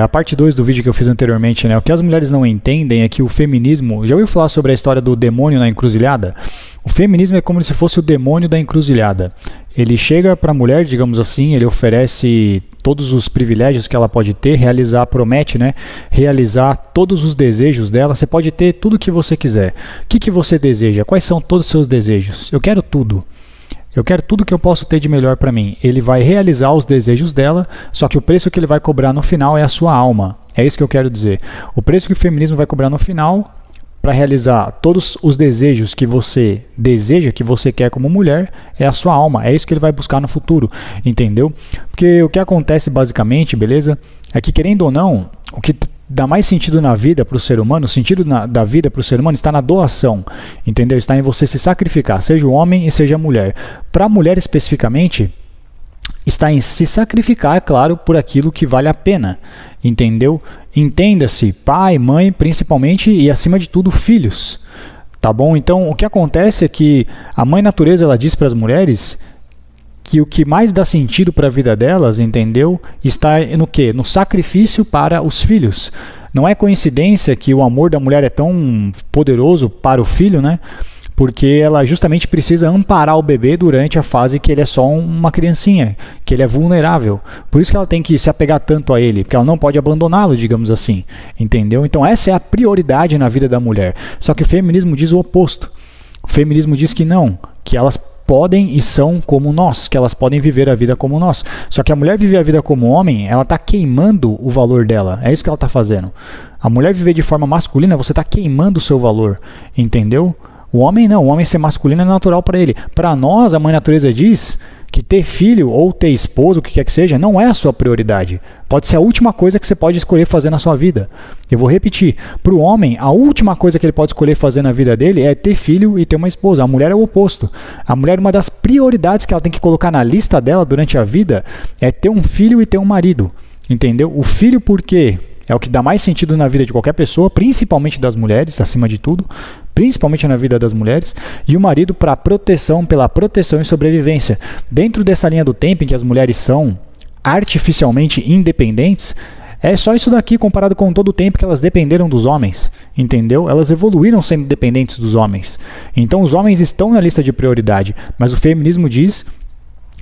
a parte 2 do vídeo que eu fiz anteriormente, né? O que as mulheres não entendem é que o feminismo... Já ouviu falar sobre a história do demônio na encruzilhada? O feminismo é como se fosse o demônio da encruzilhada. Ele chega para a mulher, digamos assim, ele oferece todos os privilégios que ela pode ter, promete, né? Realizar todos os desejos dela. Você pode ter tudo o que você quiser. O que você deseja? Quais são todos os seus desejos? Eu quero tudo. Eu quero tudo que eu posso ter de melhor para mim. Ele vai realizar os desejos dela, só que o preço que ele vai cobrar no final é a sua alma. É isso que eu quero dizer. O preço que o feminismo vai cobrar no final para realizar todos os desejos que você deseja, que você quer como mulher, é a sua alma. É isso que ele vai buscar no futuro, entendeu? Porque o que acontece basicamente, beleza? É que querendo ou não, o que dá mais sentido na vida para o ser humano, o sentido da vida para o ser humano está na doação, entendeu? Está em você se sacrificar, seja o homem e seja a mulher. Para a mulher especificamente, está em se sacrificar, é claro, por aquilo que vale a pena, entendeu? Entenda-se, pai, mãe, principalmente, e acima de tudo, filhos, tá bom? Então, o que acontece é que a mãe natureza, ela diz para as mulheres que o que mais dá sentido para a vida delas, entendeu? Está no quê? No sacrifício para os filhos. Não é coincidência que o amor da mulher é tão poderoso para o filho, né? Porque ela justamente precisa amparar o bebê durante a fase que ele é só uma criancinha, que ele é vulnerável. Por isso que ela tem que se apegar tanto a ele, porque ela não pode abandoná-lo, digamos assim, entendeu? Então essa é a prioridade na vida da mulher. Só que o feminismo diz o oposto. O feminismo diz que não, que elas podem e são como nós, que elas podem viver a vida como nós. Só que a mulher viver a vida como homem, ela está queimando o valor dela. É isso que ela está fazendo. A mulher viver de forma masculina, você está queimando o seu valor, entendeu? O homem não, o homem ser masculino é natural para ele. Para nós, a mãe natureza diz que ter filho ou ter esposa, o que quer que seja, não é a sua prioridade. Pode ser a última coisa que você pode escolher fazer na sua vida. Eu vou repetir. Para o homem, a última coisa que ele pode escolher fazer na vida dele é ter filho e ter uma esposa. A mulher é o oposto. A mulher, uma das prioridades que ela tem que colocar na lista dela durante a vida é ter um filho e ter um marido. Entendeu? O filho por quê? É o que dá mais sentido na vida de qualquer pessoa, principalmente das mulheres, acima de tudo, principalmente na vida das mulheres, e o marido para proteção, pela proteção e sobrevivência. Dentro dessa linha do tempo em que as mulheres são artificialmente independentes, é só isso daqui comparado com todo o tempo que elas dependeram dos homens, entendeu? Elas evoluíram sendo dependentes dos homens. Então os homens estão na lista de prioridade, mas o feminismo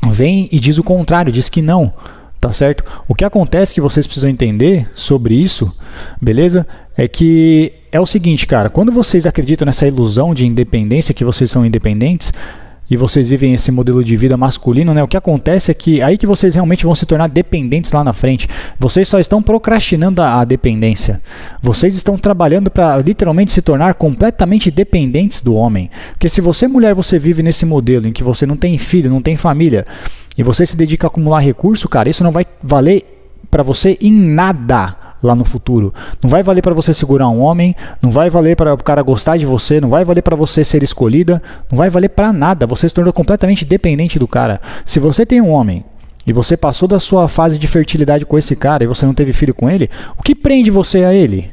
vem e diz o contrário, diz que não. Tá certo? O que acontece que vocês precisam entender sobre isso, beleza? É que é o seguinte, cara, quando vocês acreditam nessa ilusão de independência, que vocês são independentes, e vocês vivem esse modelo de vida masculino, né? O que acontece é que aí que vocês realmente vão se tornar dependentes lá na frente. Vocês só estão procrastinando a dependência. Vocês estão trabalhando para literalmente se tornar completamente dependentes do homem. Porque se você, mulher, você vive nesse modelo em que você não tem filho, não tem família, e você se dedica a acumular recurso, cara, isso não vai valer para você em nada lá no futuro. Não vai valer para você segurar um homem, não vai valer para o cara gostar de você, não vai valer para você ser escolhida, não vai valer para nada. Você se tornou completamente dependente do cara. Se você tem um homem e você passou da sua fase de fertilidade com esse cara e você não teve filho com ele, o que prende você a ele?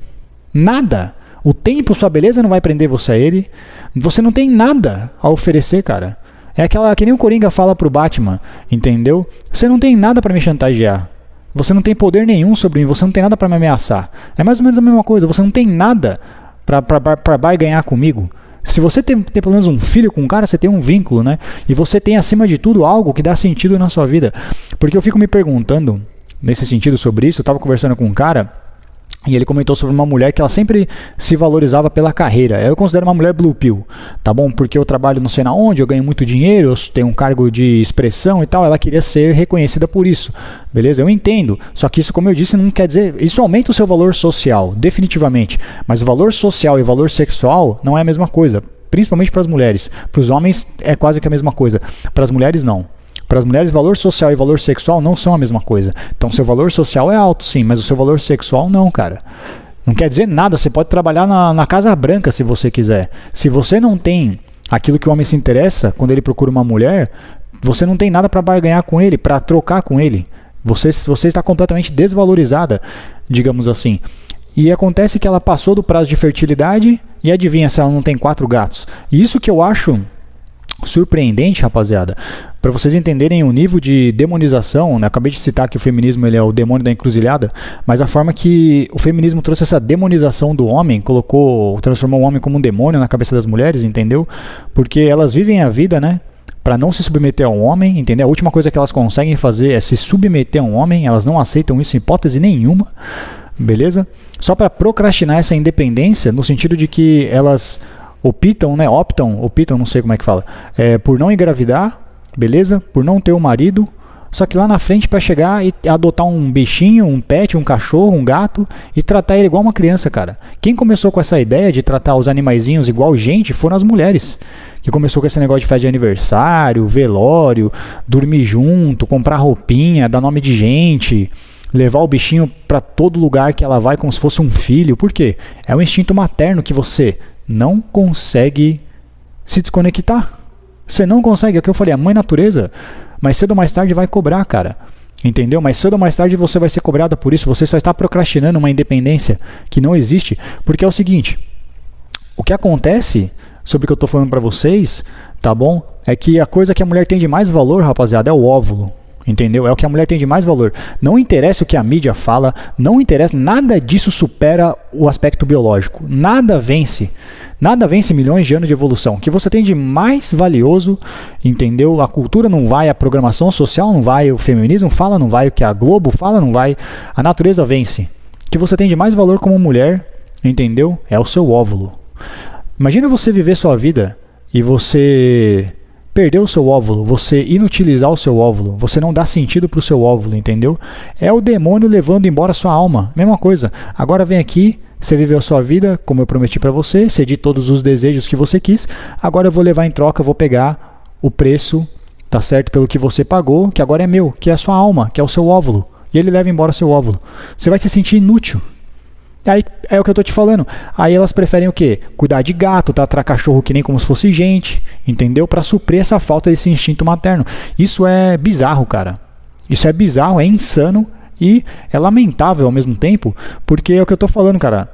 Nada. O tempo, sua beleza não vai prender você a ele. Você não tem nada a oferecer, cara. É aquela que nem o Coringa fala pro Batman, entendeu? Você não tem nada para me chantagear. Você não tem poder nenhum sobre mim, você não tem nada para me ameaçar. É mais ou menos a mesma coisa, você não tem nada para barganhar comigo. Se você tem pelo menos um filho com um cara, você tem um vínculo, né? E você tem, acima de tudo, algo que dá sentido na sua vida. Porque eu fico me perguntando, nesse sentido, sobre isso. Eu estava conversando com um cara e ele comentou sobre uma mulher que ela sempre se valorizava pela carreira. Eu considero uma mulher blue pill, tá bom? Porque eu trabalho não sei na onde, eu ganho muito dinheiro, eu tenho um cargo de expressão e tal. Ela queria ser reconhecida por isso, beleza? Eu entendo, só que isso, como eu disse, não quer dizer... Isso aumenta o seu valor social, definitivamente. Mas o valor social e o valor sexual não é a mesma coisa, principalmente para as mulheres. Para os homens é quase que a mesma coisa, para as mulheres não. Para as mulheres, valor social e valor sexual não são a mesma coisa. Então, seu valor social é alto, sim, mas o seu valor sexual não, cara. Não quer dizer nada, você pode trabalhar na Casa Branca se você quiser. Se você não tem aquilo que o homem se interessa, quando ele procura uma mulher, você não tem nada para barganhar com ele, para trocar com ele. Você está completamente desvalorizada, digamos assim. E acontece que ela passou do prazo de fertilidade e adivinha se ela não tem 4 gatos. E isso que eu acho surpreendente, rapaziada, para vocês entenderem o nível de demonização, né? Acabei de citar que o feminismo ele é o demônio da encruzilhada, mas a forma que o feminismo trouxe essa demonização do homem, transformou o homem como um demônio na cabeça das mulheres, entendeu? Porque elas vivem a vida, né, para não se submeter a um homem, entendeu? A última coisa que elas conseguem fazer é se submeter a um homem, elas não aceitam isso em hipótese nenhuma, beleza? Só para procrastinar essa independência, no sentido de que elas optam, não sei como é que fala, por não engravidar, beleza? Por não ter um marido, só que lá na frente para chegar e adotar um bichinho, um pet, um cachorro, um gato e tratar ele igual uma criança, cara. Quem começou com essa ideia de tratar os animaizinhos igual gente foram as mulheres. Que começou com esse negócio de festa de aniversário, velório, dormir junto, comprar roupinha, dar nome de gente, levar o bichinho para todo lugar que ela vai como se fosse um filho. Por quê? É o instinto materno que você não consegue se desconectar. Você não consegue, é o que eu falei, a mãe natureza, mais cedo ou mais tarde vai cobrar, cara. Entendeu? Mais cedo ou mais tarde você vai ser cobrada por isso. Você só está procrastinando uma independência que não existe. Porque é o seguinte, o que acontece, sobre o que eu estou falando para vocês, tá bom? É que a coisa que a mulher tem de mais valor, rapaziada, é o óvulo. Entendeu? É o que a mulher tem de mais valor. Não interessa o que a mídia fala, não interessa, nada disso supera o aspecto biológico. Nada vence milhões de anos de evolução. O que você tem de mais valioso, entendeu? A cultura não vai, a programação social não vai, o feminismo fala não vai, o que a Globo fala não vai, a natureza vence. O que você tem de mais valor como mulher, entendeu? É o seu óvulo. Imagina você viver sua vida e você perder o seu óvulo, você inutilizar o seu óvulo, você não dá sentido para o seu óvulo, entendeu? É o demônio levando embora a sua alma. Mesma coisa. Agora vem aqui, você viveu a sua vida, como eu prometi para você, cedi todos os desejos que você quis, agora eu vou levar em troca, eu vou pegar o preço, tá certo? Pelo que você pagou, que agora é meu, que é a sua alma, que é o seu óvulo. E ele leva embora o seu óvulo. Você vai se sentir inútil. Aí é o que eu tô te falando. Aí elas preferem o quê? Cuidar de gato, tratar cachorro que nem como se fosse gente, entendeu? Para suprir essa falta desse instinto materno. Isso é bizarro, cara. Isso é bizarro, é insano e é lamentável ao mesmo tempo, porque é o que eu tô falando, cara.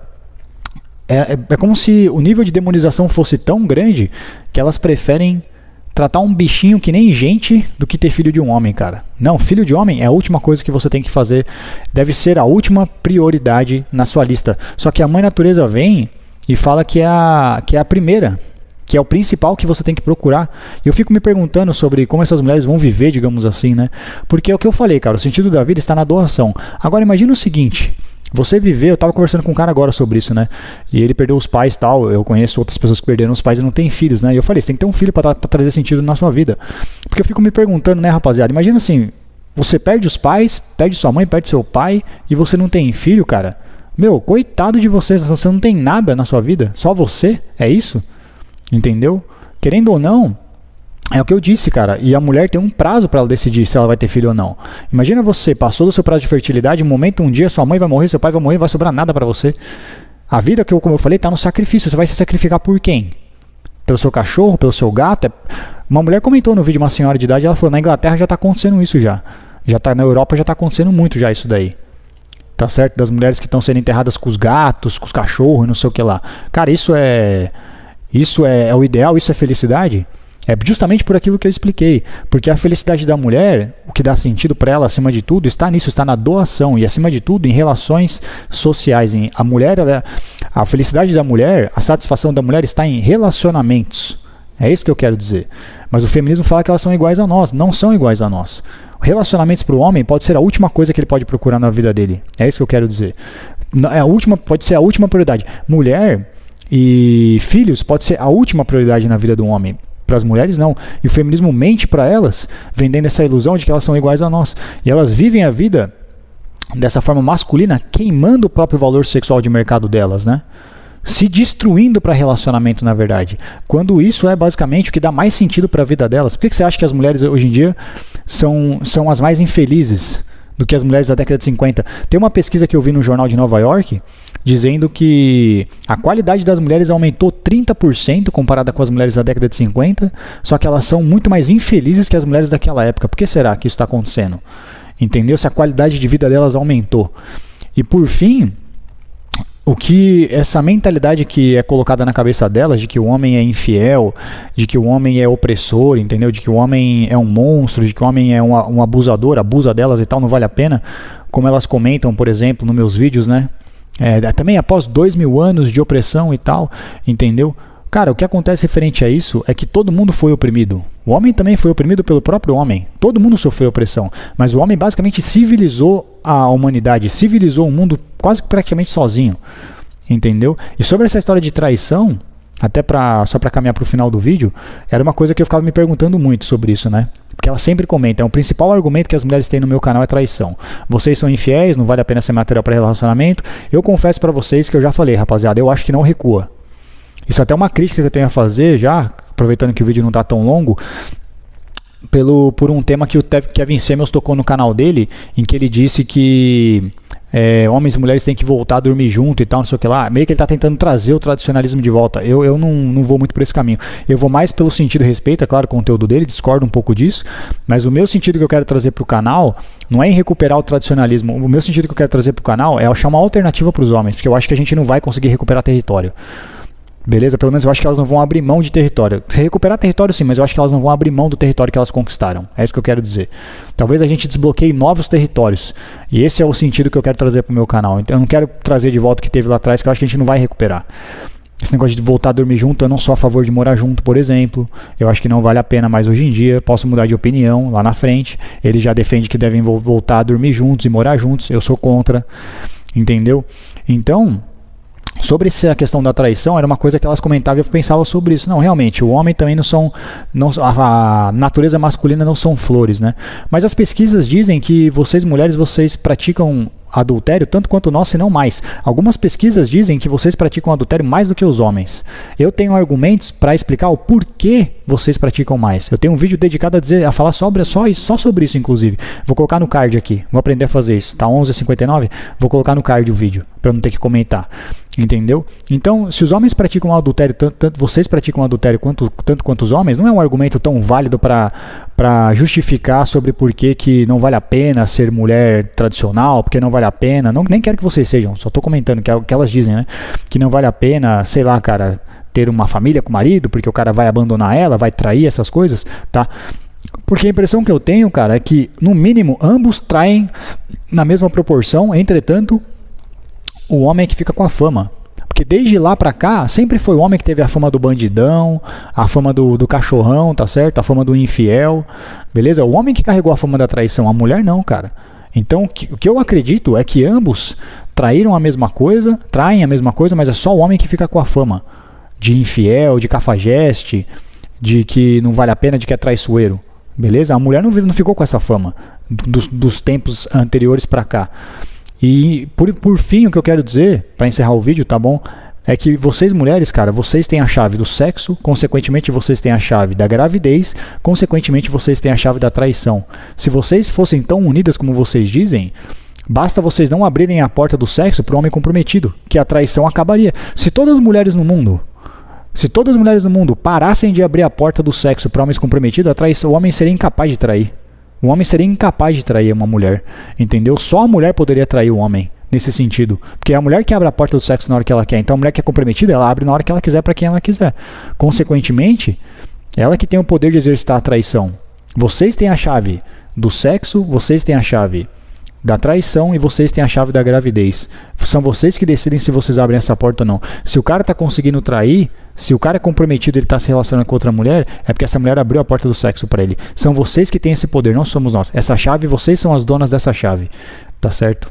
É como se o nível de demonização fosse tão grande que elas preferem tratar um bichinho que nem gente do que ter filho de um homem, cara. Não, filho de homem é a última coisa que você tem que fazer. Deve ser a última prioridade na sua lista. Só que a mãe natureza vem e fala que é a primeira, que é o principal que você tem que procurar. E eu fico me perguntando sobre como essas mulheres vão viver, digamos assim, né? Porque é o que eu falei, cara, o sentido da vida está na doação. Agora imagina o seguinte, você viver, eu estava conversando com um cara agora sobre isso, né? E ele perdeu os pais e tal, eu conheço outras pessoas que perderam os pais e não têm filhos, né? E eu falei, você tem que ter um filho para trazer sentido na sua vida. Porque eu fico me perguntando, né, rapaziada, imagina assim, você perde os pais, perde sua mãe, perde seu pai e você não tem filho, cara. Meu, coitado de você não tem nada na sua vida, só você, é isso? Entendeu? Querendo ou não, é o que eu disse, cara, e a mulher tem um prazo para ela decidir se ela vai ter filho ou não. Imagina você, passou do seu prazo de fertilidade, um dia sua mãe vai morrer, seu pai vai morrer, não vai sobrar nada para você. A vida, como eu falei, está no sacrifício. Você vai se sacrificar por quem? Pelo seu cachorro, pelo seu gato? Uma mulher comentou no vídeo, uma senhora de idade, ela falou, na Inglaterra já está acontecendo isso já. Na Europa já está acontecendo muito já isso daí. Tá certo? Das mulheres que estão sendo enterradas com os gatos, com os cachorros, não sei o que lá. Cara, isso é o ideal, isso é felicidade? É justamente por aquilo que eu expliquei, porque a felicidade da mulher, o que dá sentido para ela acima de tudo, está nisso, está na doação e acima de tudo em relações sociais. A felicidade da mulher, a satisfação da mulher está em relacionamentos. É isso que eu quero dizer. Mas o feminismo fala que elas são iguais a nós, não são iguais a nós. Relacionamentos para o homem pode ser a última coisa que ele pode procurar na vida dele. É isso que eu quero dizer. Pode ser a última prioridade. Mulher e filhos pode ser a última prioridade na vida do homem. Para as mulheres não, e o feminismo mente para elas, vendendo essa ilusão de que elas são iguais a nós, e elas vivem a vida dessa forma masculina, queimando o próprio valor sexual de mercado delas, né? Se destruindo para relacionamento, na verdade, quando isso é basicamente o que dá mais sentido para a vida delas. Por que você acha que as mulheres hoje em dia são as mais infelizes do que as mulheres da década de 50? Tem uma pesquisa que eu vi no jornal de Nova York dizendo que a qualidade das mulheres aumentou 30% comparada com as mulheres da década de 50, só que elas são muito mais infelizes que as mulheres daquela época. Por que será que isso está acontecendo? Entendeu? Se a qualidade de vida delas aumentou. E por fim, o que essa mentalidade que é colocada na cabeça delas de que o homem é infiel, de que o homem é opressor, entendeu? De que o homem é um monstro, de que o homem é um abusador, abusa delas e tal, não vale a pena, como elas comentam, por exemplo, nos meus vídeos, né? Também após 2000 anos de opressão e tal, entendeu? Cara, o que acontece referente a isso é que todo mundo foi oprimido. O homem também foi oprimido pelo próprio homem. Todo mundo sofreu opressão. Mas o homem basicamente civilizou a humanidade, civilizou o mundo quase praticamente sozinho. Entendeu? E sobre essa história de traição, até só para caminhar para o final do vídeo, era uma coisa que eu ficava me perguntando muito sobre isso, né? Porque ela sempre comenta, o principal argumento que as mulheres têm no meu canal é traição. Vocês são infiéis, não vale a pena ser material para relacionamento. Eu confesso para vocês que eu já falei, rapaziada, eu acho que não recua. Isso até é uma crítica que eu tenho a fazer já, aproveitando que o vídeo não está tão longo, por um tema que o Kevin Samuels tocou no canal dele, em que ele disse que homens e mulheres têm que voltar a dormir junto e tal, não sei o que lá. Meio que ele está tentando trazer o tradicionalismo de volta. Eu não vou muito por esse caminho. Eu vou mais pelo sentido respeito, é claro, o conteúdo dele, discordo um pouco disso, mas o meu sentido que eu quero trazer para o canal não é em recuperar o tradicionalismo. O meu sentido que eu quero trazer para o canal é achar uma alternativa para os homens, porque eu acho que a gente não vai conseguir recuperar território. Beleza? Pelo menos eu acho que elas não vão abrir mão de território. Recuperar território sim, mas eu acho que elas não vão abrir mão do território que elas conquistaram. É isso que eu quero dizer. Talvez a gente desbloqueie novos territórios. E esse é o sentido que eu quero trazer para o meu canal. Então eu não quero trazer de volta o que teve lá atrás, que eu acho que a gente não vai recuperar. Esse negócio de voltar a dormir junto, eu não sou a favor de morar junto, por exemplo. Eu acho que não vale a pena mais hoje em dia. Posso mudar de opinião lá na frente. Ele já defende que devem voltar a dormir juntos e morar juntos. Eu sou contra. Entendeu? Então, sobre essa questão da traição, era uma coisa que elas comentavam e eu pensava sobre isso. Não, realmente, o homem também a natureza masculina não são flores, né? Mas as pesquisas dizem que vocês mulheres, vocês praticam adultério tanto quanto nós, se não mais. Algumas pesquisas dizem que vocês praticam adultério mais do que os homens. Eu tenho argumentos para explicar o porquê vocês praticam mais. Eu tenho um vídeo dedicado a falar só sobre isso, inclusive. Vou colocar no card aqui. Vou aprender a fazer isso. Tá 11h59? Vou colocar no card o vídeo, para eu não ter que comentar. Entendeu? Então, se os homens praticam adultério, tanto vocês praticam adultério tanto quanto os homens, não é um argumento tão válido para justificar sobre por que não vale a pena ser mulher tradicional, porque não vale a pena, nem quero que vocês sejam, só estou comentando que é o que elas dizem, né? Que não vale a pena, sei lá, cara, ter uma família com o marido, porque o cara vai abandonar ela, vai trair, essas coisas, tá? Porque a impressão que eu tenho, cara, é que, no mínimo, ambos traem na mesma proporção, entretanto, o homem é que fica com a fama. Porque desde lá pra cá, sempre foi o homem que teve a fama do bandidão, a fama do cachorrão, tá certo? A fama do infiel, beleza? O homem que carregou a fama da traição, a mulher não, cara. Então, o que eu acredito é que ambos traem a mesma coisa, mas é só o homem que fica com a fama de infiel, de cafajeste, de que não vale a pena, de que é traiçoeiro, beleza? A mulher não ficou com essa fama dos tempos anteriores pra cá. E por fim, o que eu quero dizer, para encerrar o vídeo, tá bom? É que vocês mulheres, cara, vocês têm a chave do sexo, consequentemente vocês têm a chave da gravidez, consequentemente vocês têm a chave da traição. Se vocês fossem tão unidas como vocês dizem, basta vocês não abrirem a porta do sexo para o homem comprometido, que a traição acabaria. Se todas as mulheres no mundo parassem de abrir a porta do sexo para homens comprometidos, a traição, o homem seria incapaz de trair. O homem seria incapaz de trair uma mulher, entendeu? Só a mulher poderia trair o homem, nesse sentido. Porque é a mulher que abre a porta do sexo na hora que ela quer. Então a mulher que é comprometida, ela abre na hora que ela quiser para quem ela quiser. Consequentemente, ela que tem o poder de exercitar a traição. Vocês têm a chave do sexo, vocês têm a chave da traição e vocês têm a chave da gravidez. São vocês que decidem se vocês abrem essa porta ou não. Se o cara está conseguindo trair, se o cara é comprometido e ele está se relacionando com outra mulher, é porque essa mulher abriu a porta do sexo para ele. São vocês que têm esse poder, não somos nós. Essa chave, vocês são as donas dessa chave. Tá certo?